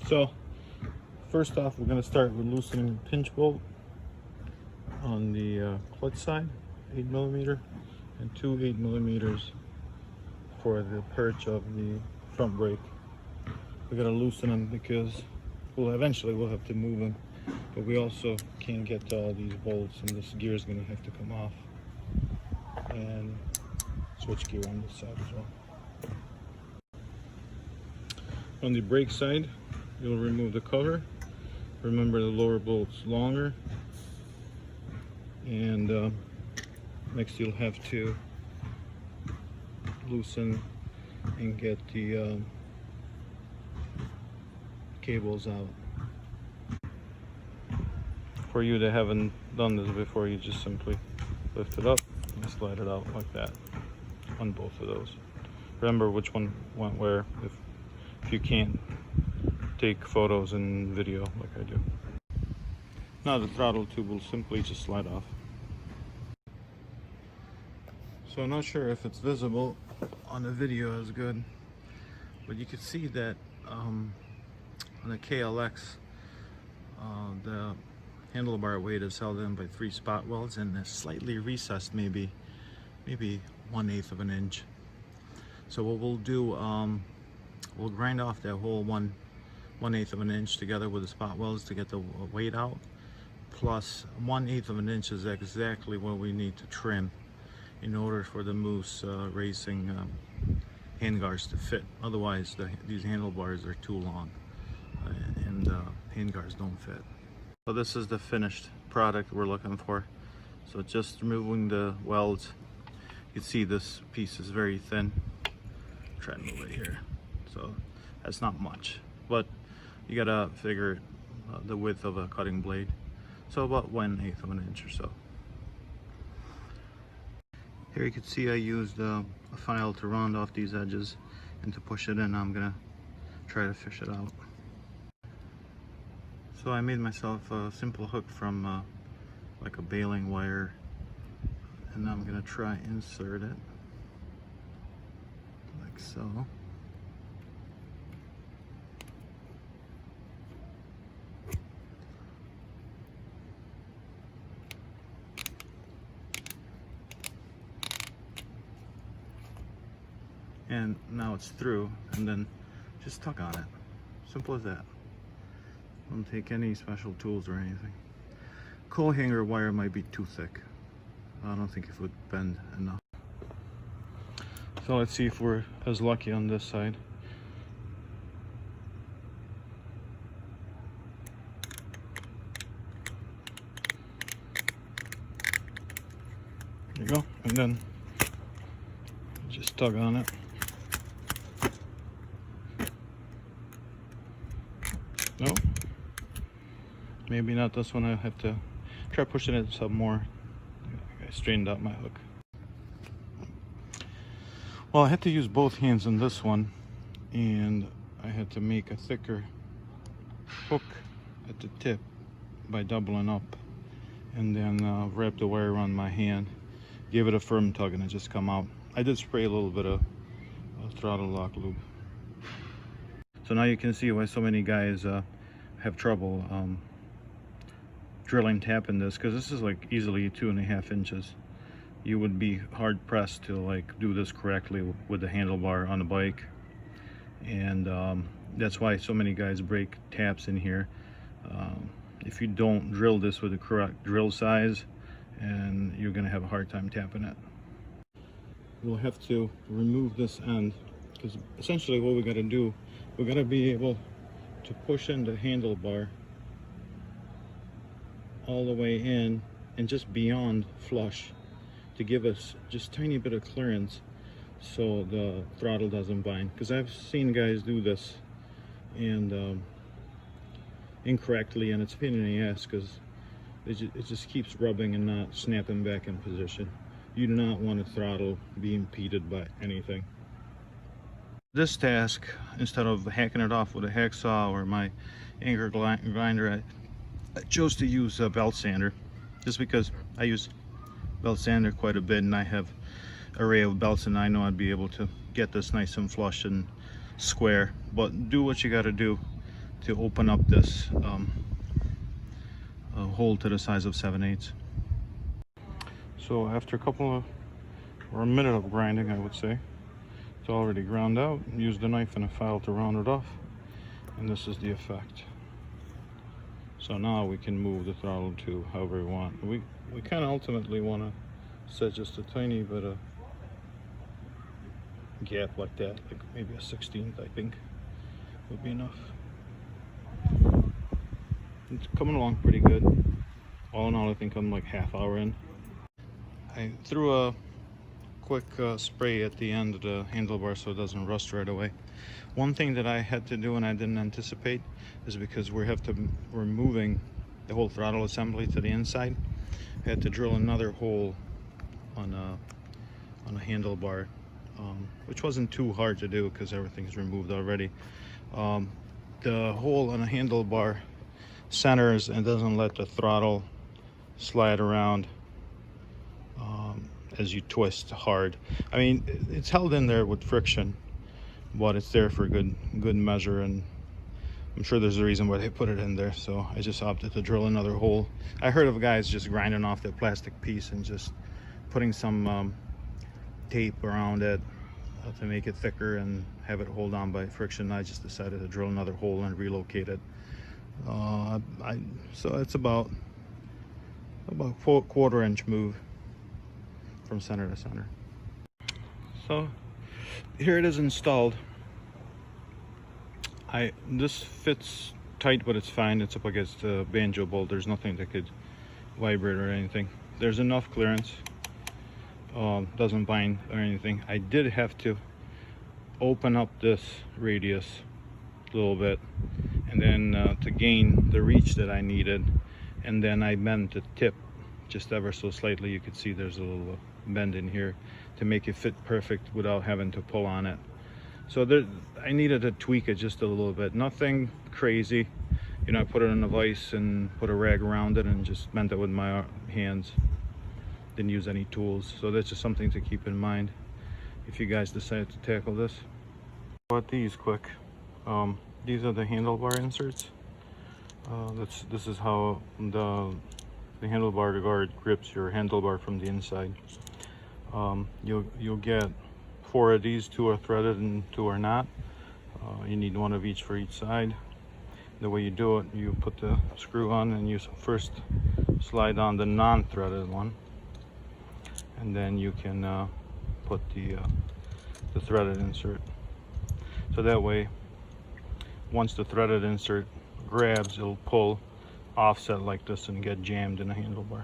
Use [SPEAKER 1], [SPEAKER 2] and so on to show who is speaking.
[SPEAKER 1] So first off, we're going to start with loosening the pinch bolt on the clutch side, 8mm, and two 8mm for the perch of the front brake. We got to loosen them because eventually we'll have to move them, but we also can't get to all these bolts, and this gear is going to have to come off, and switch gear on this side as well. On the brake side, you'll remove the cover. Remember, the lower bolt's longer, and next you'll have to loosen and get the cables out. For you that haven't done this before, you just simply lift it up and slide it out like that on both of those. Remember which one went where if you can't take photos and video like I do. Now the throttle tube will simply just slide off. So I'm not sure if it's visible on the video as good, but you can see that on the KLX the handlebar weight is held in by 3 spot welds, and it's slightly recessed, maybe 1/8 of an inch. So what we'll do, we'll grind off that whole 1/8 of an inch together with the spot welds to get the weight out, plus 1/8 of an inch is exactly what we need to trim in order for the Moose Racing handguards to fit. Otherwise these handlebars are too long and handguards don't fit. So this is the finished product we're looking for. So just removing the welds. You can see this piece is very thin. Try to move it here. So that's not much, but you gotta figure the width of a cutting blade. So about 1/8 of an inch or so. Here you can see I used a file to round off these edges and to push it in. I'm gonna try to fish it out. So I made myself a simple hook from like a baling wire, and I'm gonna try insert it like so. And now it's through, and then just tug on it. Simple as that. Don't take any special tools or anything. Coal hanger wire might be too thick. I don't think it would bend enough. So let's see if we're as lucky on this side. There you go, and then just tug on it. No, maybe not this one. I have to try pushing it some more. I straightened out my hook. Well, I had to use both hands on this one, and I had to make a thicker hook at the tip by doubling up, and then wrap the wire around my hand, give it a firm tug, and it just come out. I did spray a little bit of throttle lock lube. So now you can see why so many guys have trouble drilling tapping this, because this is like easily 2.5 inches. You would be hard pressed to like do this correctly with the handlebar on the bike, and that's why so many guys break taps in here. If you don't drill this with the correct drill size, and you're gonna have a hard time tapping it. We'll have to remove this end, because essentially what we got to do, we got to be able to push in the handlebar all the way in and just beyond flush to give us just tiny bit of clearance so the throttle doesn't bind. Because I've seen guys do this and incorrectly, and it's a pain in the ass because it just keeps rubbing and not snapping back in position. You do not want a throttle be impeded by anything. This task, instead of hacking it off with a hacksaw or my anchor grinder, I chose to use a belt sander, just because I use belt sander quite a bit, and I have an array of belts, and I know I'd be able to get this nice and flush and square. But do what you got to do to open up this hole to the size of 7/8. So after a minute of grinding, I would say, it's already ground out. Use the knife and a file to round it off, and this is the effect. So now we can move the throttle to however we want. We kind of ultimately want to set just a tiny bit of gap like that, like maybe a 1/16, I think would be enough. It's coming along pretty good. All in all, I think I'm like half hour in. I threw a quick spray at the end of the handlebar so it doesn't rust right away. One thing that I had to do and I didn't anticipate is because we're moving the whole throttle assembly to the inside. I had to drill another hole on a handlebar, which wasn't too hard to do because everything's removed already. The hole on a handlebar centers and doesn't let the throttle slide around as you twist hard. I mean, it's held in there with friction, but it's there for good measure, and I'm sure there's a reason why they put it in there. So I just opted to drill another hole. I heard of guys just grinding off that plastic piece and just putting some tape around it to make it thicker and have it hold on by friction. I just decided to drill another hole and relocate it. So it's about a 1/4 inch move from center to center. So here it is installed. This fits tight, but it's fine. It's up against the banjo bolt. There's nothing that could vibrate or anything. There's enough clearance. Doesn't bind or anything. I did have to open up this radius a little bit, and then to gain the reach that I needed, and then I bent the tip just ever so slightly. You could see there's a little bend in here to make it fit perfect without having to pull on it. So I needed to tweak it just a little bit. Nothing crazy, you know. I put it in a vise and put a rag around it and just bent it with my hands. Didn't use any tools. So that's just something to keep in mind if you guys decide to tackle this. Bought these quick. These are the handlebar inserts. This is how the handlebar guard grips your handlebar from the inside. You'll get 4 of these. 2 are threaded and 2 are not. You need 1 of each for each side. The way you do it, you put the screw on and you first slide on the non-threaded one, and then you can put the threaded insert. So that way, once the threaded insert grabs, it'll pull offset like this and get jammed in the handlebar.